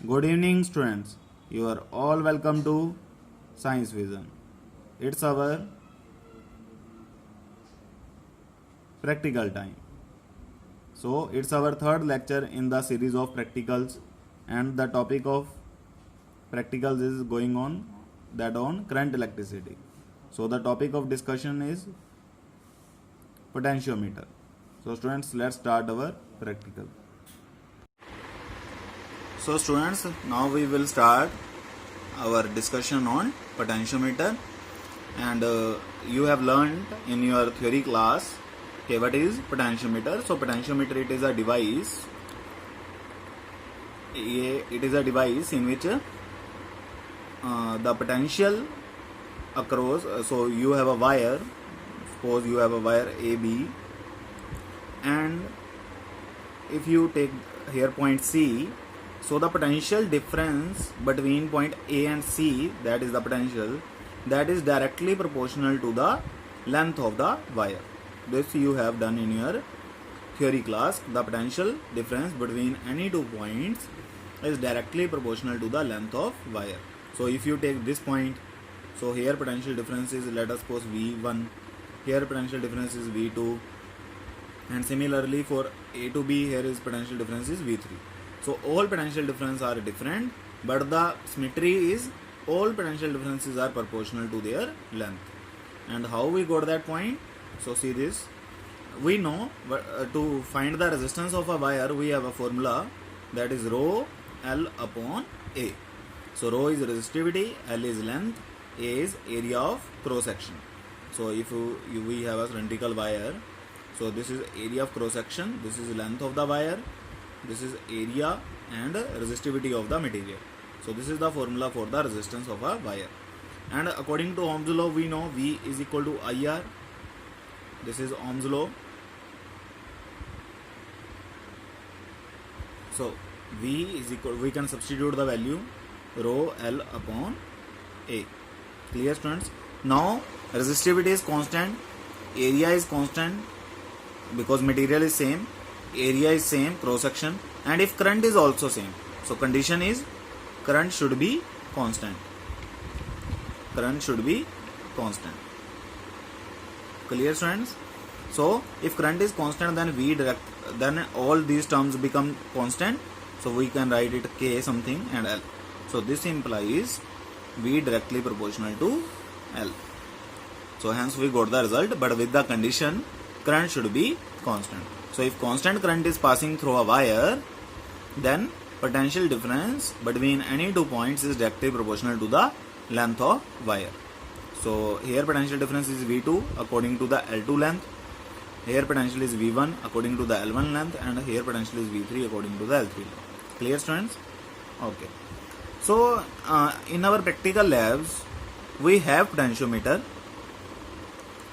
Good evening, students. You are all welcome to Science Vision. It's our practical time. So, it's our third lecture in the series of practicals, and the topic of practicals is going on current electricity. So, the topic of discussion is potentiometer. So, students, let's start our practical. So, students, now we will start our discussion on potentiometer, and you have learned in your theory class okay, what is potentiometer. So potentiometer, it is a device in which the potential across, so you have a wire, suppose you have a wire AB, and if you take here point C, so the potential difference between point A and C, that is the potential, that is directly proportional to the length of the wire. This you have done in your theory class. The potential difference between any 2 points is directly proportional to the length of wire. So if you take this point, so here potential difference is, let us suppose V1, here potential difference is V2, and similarly for A to B, here is potential difference is V3. So all potential differences are different, but the symmetry is all potential differences are proportional to their length. And how we got that point? So see this, we know to find the resistance of a wire, we have a formula, that is rho L upon A. So rho is resistivity, L is length, A is area of cross section. So if we have a cylindrical wire, so this is area of cross section, this is length of the wire, this is area and resistivity of the material. So this is the formula for the resistance of a wire. And according to Ohm's law, we know V is equal to IR. This is Ohm's law. So V is equal, we can substitute the value rho L upon A. Clear, students? Now resistivity is constant, area is constant because material is same, area is same, cross section, and if current is also same, so condition is current should be constant. Current should be constant. Clear, students? So if current is constant, then all these terms become constant. So we can write it K something and L. So this implies V directly proportional to L. So hence we got the result, but with the condition current should be constant. So if constant current is passing through a wire, then potential difference between any 2 points is directly proportional to the length of wire. So here potential difference is V2 according to the L2 length, here potential is V1 according to the L1 length, and here potential is V3 according to the L3 length. Clear, students? Okay. So in our practical labs we have potentiometer,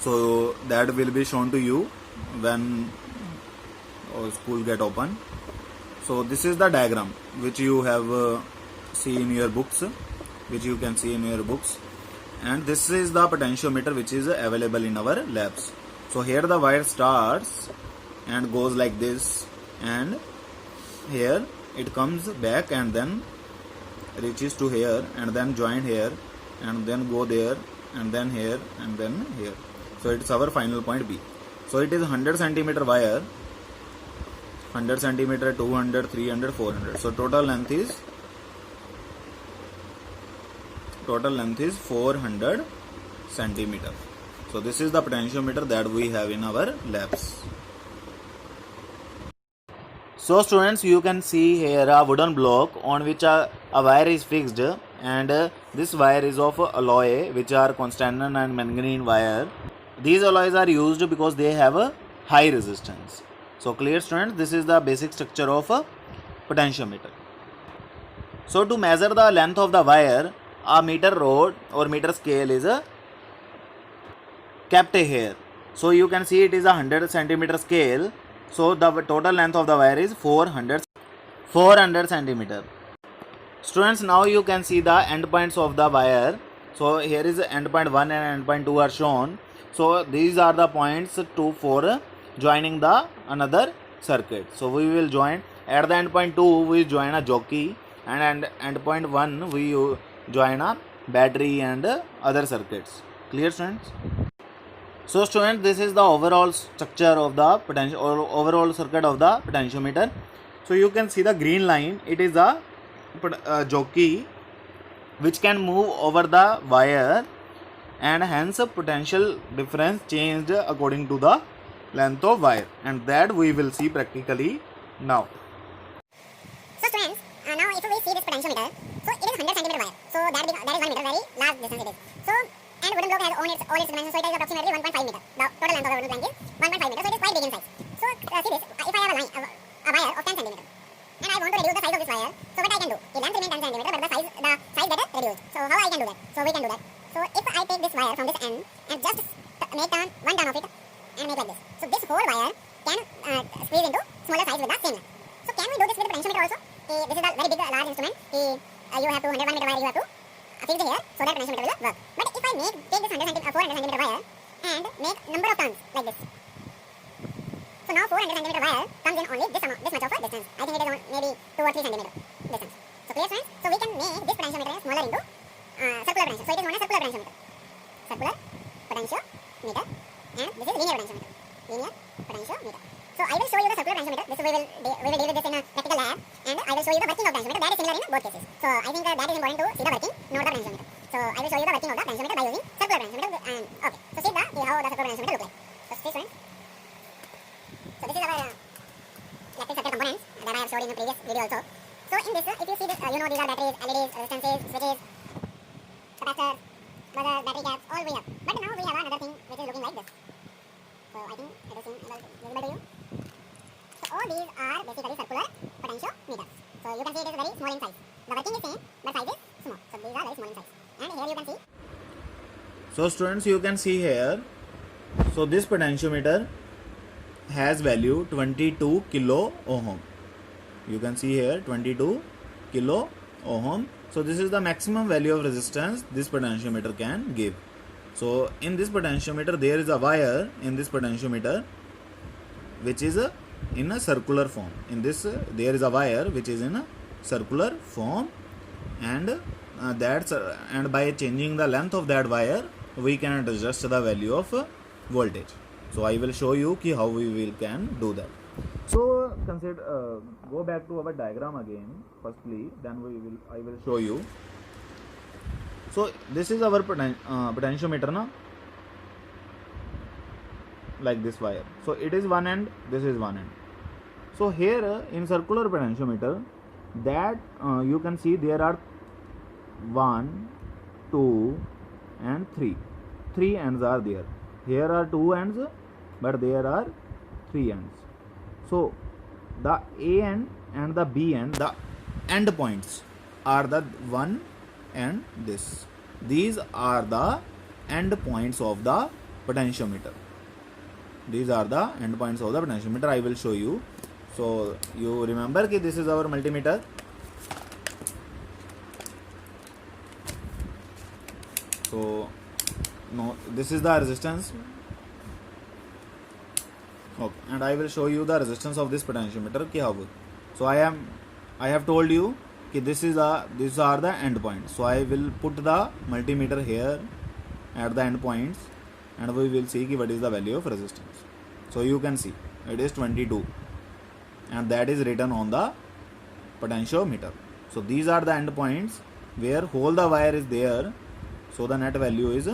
so that will be shown to you when school get open. So this is the diagram which you have seen in your books, and this is the potentiometer which is available in our labs. So here the wire starts and goes like this, and here it comes back and then reaches to here and then join here and then go there and then here and then here. So it's our final point B. So it is 100 centimeter wire, 100 centimeter, 200, 300, 400. So total length is 400 centimeter. So this is the potentiometer that we have in our labs. So students, you can see here a wooden block on which a wire is fixed, and this wire is of alloy, which are constantan and manganese wire. These alloys are used because they have a high resistance. So clear, students? This is the basic structure of a potentiometer. So to measure the length of the wire, a meter rod or meter scale is kept here. So you can see it is a 100 centimeter scale. So the total length of the wire is 400 centimeter. Students, now you can see the endpoints of the wire. So here is endpoint 1 and endpoint 2 are shown. So these are the points for joining the another circuit. So we will join at the endpoint 2, we join a jockey, and endpoint 1 we join a battery and other circuits. Clear, students? So students, this is the overall structure of the potential or overall circuit of the potentiometer. So you can see the green line, it is a jockey which can move over the wire, and hence a potential difference changed according to the length of wire, and that we will see practically now. So students, now if we see this potentiometer, so it is 100 centimeter wire. So that is 1 meter, very large distance it is. So and wooden block has all its dimensions, so it is approximately 1.5 meter. The total length of the wooden plank is 1.5 meter, so it is quite big in size. So see this, if I have a wire of 10 centimeter, and I want to reduce the size of this wire, so what I can do? The length remains 10 centimeter, but the size gets reduced. So how I can do that? So we can do that. So if I take this wire from this end and just make one turn of it and make like this, so this whole wire can squeeze into smaller size with the same length. So can we do this with the potentiometer also? This is a very big large instrument. You have to 101 meter wire, you have to fix it here so that potentiometer will work. But if I take this 400 centimeter wire and make number of turns like this, so now 400 centimeter wire comes in only this much of a distance. I think it is on maybe 2 or 3 centimeter distance. So clear, friends? So we can make this potentiometer smaller into circular potentiometer. So it is known as circular potentiometer. Circular potentiometer, and this is linear potentiometer. Linear potentiometer. So I will show you the circular potentiometer. This we will deal with this in a practical lab, and I will show you the working of potentiometer. That is similar in both cases. So I think that is important to see the working, not the potentiometer. So I will show you the working of the potentiometer by using circular potentiometer. And okay, so see how the circular potentiometer look like. So see, friends. So this is our electric circuit components that I have showed in the previous video also. So in this, if you see this, you know these are batteries, LEDs, resistances, switches, capacitors, buzzers, battery caps, all we have. But now we have another thing which is looking like this. So I think it is visible to you. So all these are basically circular potentiometers. So you can see it is very small in size. The working is same, but size is small. So these are very small in size. And here you can see. So students, you can see here. So this potentiometer has value 22 kilo ohm. You can see here 22 kilo ohm. So this is the maximum value of resistance this potentiometer can give. So in this potentiometer there is a wire in this potentiometer which is in a circular form. In this there is a wire which is in a circular form, and and by changing the length of that wire we can adjust the value of voltage. So I will show you how we can do that. So consider go back to our diagram again firstly, then I will show you. So this is our potentiometer now, like this wire. So it is one end, this is one end. So here in circular potentiometer, that you can see there are 1, 2 and 3. 3 ends are there. Here are 2 ends, but there are 3 ends. So the A end and the B end, the end points are the 1 and this. These are the end points of the potentiometer. These are the end points of the potentiometer. I will show you. So you remember that this is our multimeter. So no, this is the resistance. Okay, and I will show you the resistance of this potentiometer. So I have told you that these are the end points. So I will put the multimeter here at the end points, and we will see what is the value of resistance. So you can see it is 22, and that is written on the potentiometer. So these are the end points where whole the wire is there. So the net value is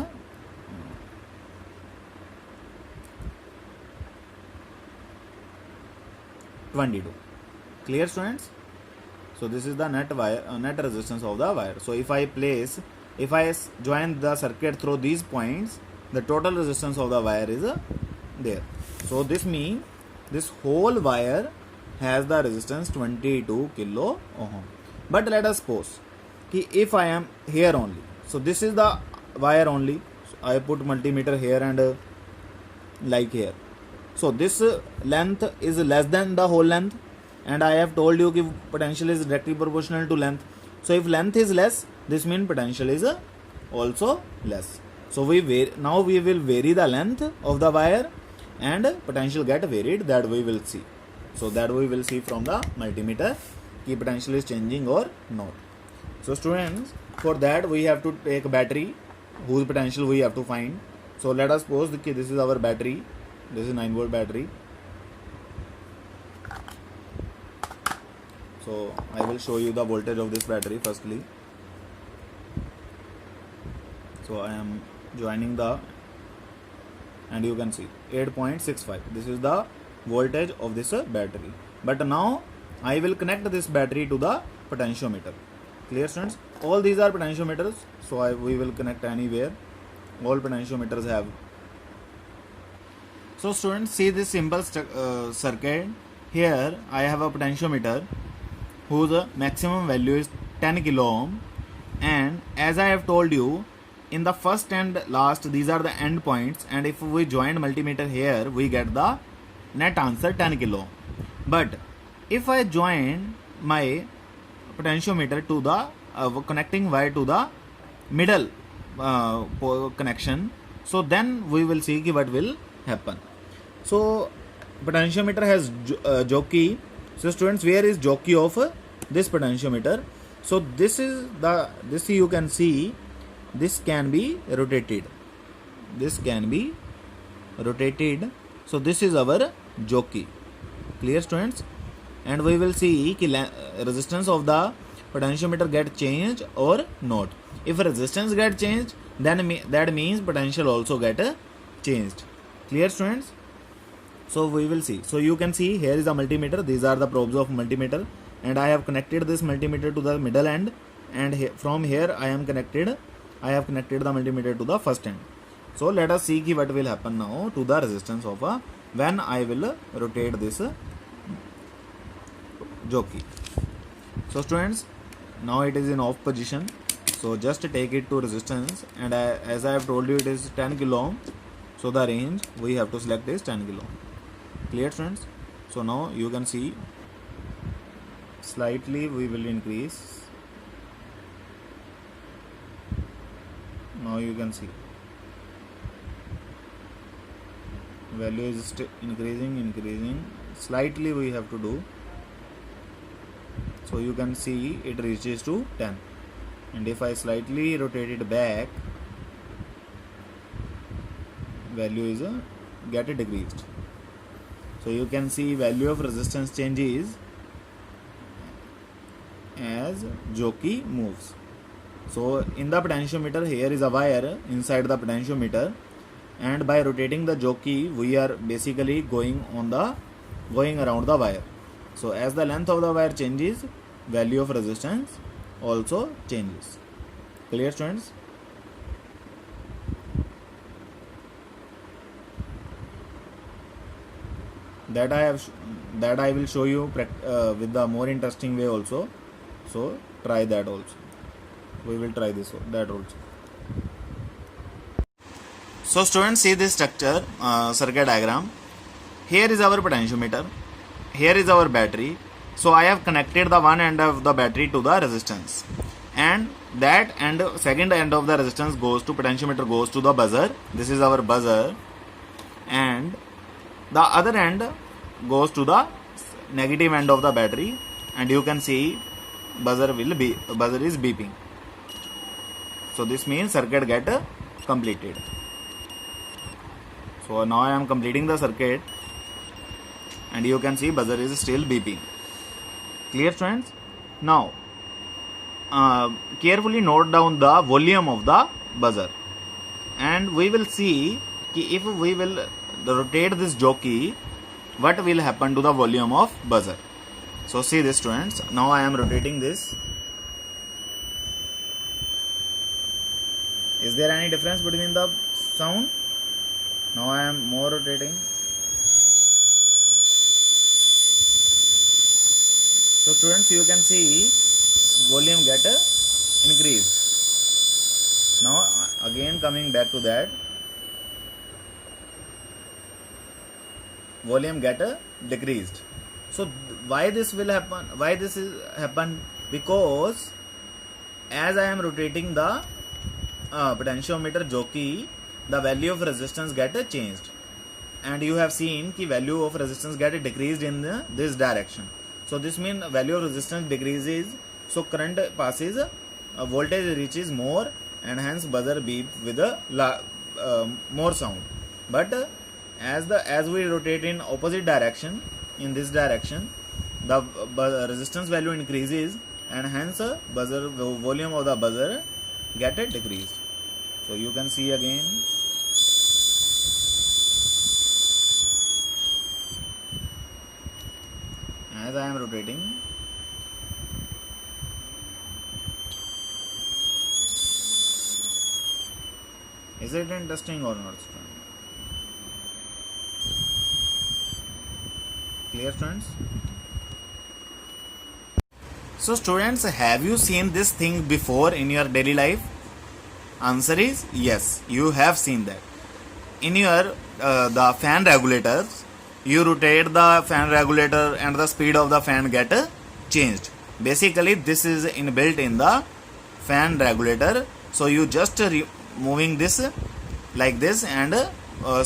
22. Clear, students? So this is the net resistance of the wire. So if I join the circuit through these points, the total resistance of the wire is there. So this means this whole wire has the resistance 22 kilo ohm. But let us suppose if I am here only, so this is the wire only. So I put multimeter here and like here. So this length is less than the whole length, and I have told you that potential is directly proportional to length. So if length is less, this means potential is also less. So now we will vary the length of the wire, and potential get varied. That we will see. So that we will see from the multimeter. कि potential is changing or not. So students, for that we have to take battery whose potential we have to find. So let us suppose that this is our battery. This is 9 volt battery. So I will show you the voltage of this battery firstly. So I am joining the, and you can see 8.65. This is the voltage of this battery. But now I will connect this battery to the potentiometer. Clear students? All these are potentiometers. So we will connect anywhere. All potentiometers have. So students, see this simple circuit. Here I have a potentiometer whose maximum value is 10 kilo ohm, and as I have told you, in the first and last these are the end points, and if we join multimeter here we get the net answer 10 kilo ohm. But if I join my potentiometer to the connecting wire to the middle connection, so then we will see what will happen. So potentiometer has jockey. So students, where is jockey of this potentiometer? So this is this you can see, this can be rotated. This can be rotated. So this is our jockey. Clear students? And we will see कि resistance of the potentiometer get changed or not. If resistance get changed, then that means potential also get changed. Clear students? So we will see. So you can see here is a multimeter. These are the probes of multimeter, and I have connected this multimeter to the middle end, and from here I have connected the multimeter to the first end. So let us see what will happen now to the resistance of when I will rotate this jockey. So students, now it is in off position. So just take it to resistance, and as I have told you, it is 10 kilo ohm. So the range we have to select is 10 kilo ohm. Clear students? So now you can see slightly we will increase. Now you can see value is increasing. Slightly we have to do. So you can see it reaches to 10, and if I slightly rotate it back, value is get decreased. So you can see value of resistance changes as jockey moves. So in the potentiometer, here is a wire inside the potentiometer, and by rotating the jockey we are basically going around the wire. So as the length of the wire changes, value of resistance also changes. Clear students? That I will show you with the more interesting way also. So try that also. We will try that also. So students, see this structure circuit diagram. Here is our potentiometer. Here is our battery. So I have connected the one end of the battery to the resistance, and that end, second end of the resistance goes to potentiometer, goes to the buzzer. This is our buzzer, and the other end goes to the negative end of the battery, and you can see buzzer is beeping. So this means circuit get completed. So now I am completing the circuit, and you can see buzzer is still beeping. Clear students? Now carefully note down the volume of the buzzer, and we will see if we will rotate this jockey, what will happen to the volume of buzzer. So see this students, now I am rotating this. Is there any difference between the sound? Now I am more rotating. So students, you can see volume get increased. Now again coming back to that, volume get decreased. So why this will happen? Why this is happen? Because as I am rotating the potentiometer jockey, the value of resistance get changed, and you have seen the value of resistance get decreased in this direction. So this means value of resistance decreases, so current passes, voltage reaches more, and hence buzzer beep with a more sound. But as we rotate in opposite direction, in this direction, the resistance value increases, and hence buzzer volume of the buzzer get decreased. So you can see again. As I am rotating, is it interesting or not, students? Clear, students? So students, have you seen this thing before in your daily life? Answer is yes, you have seen that. In your the fan regulators, you rotate the fan regulator and the speed of the fan get changed. Basically this is inbuilt in the fan regulator. So you just moving this like this, and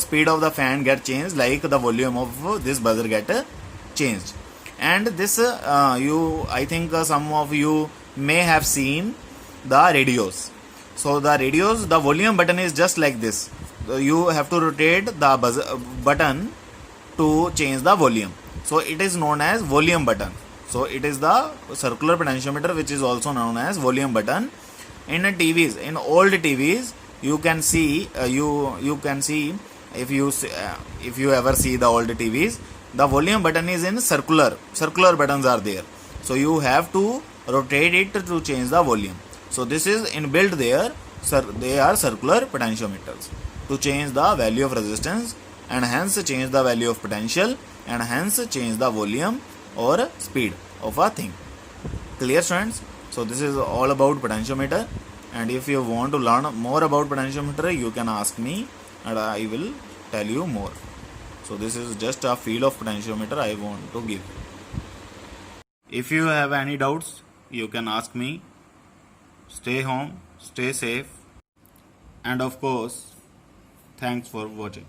speed of the fan get changed, like the volume of this buzzer get changed. And this I think some of you may have seen the radios. So the radios, the volume button is just like this. You have to rotate the buzzer button to change the volume. So it is known as volume button. So it is the circular potentiometer, which is also known as volume button. In TVs, in old TVs, you can see you can see, if you ever see the old TVs, the volume button is in circular buttons are there. So you have to rotate it to change the volume. So this is inbuilt there. They are circular potentiometers to change the value of resistance, and hence change the value of potential, and hence change the volume or speed of a thing. Clear, students? So this is all about potentiometer, and if you want to learn more about potentiometer, you can ask me and I will tell you more. So this is just a feel of potentiometer I want to give. If you have any doubts, you can ask me. Stay home, stay safe, and of course, thanks for watching.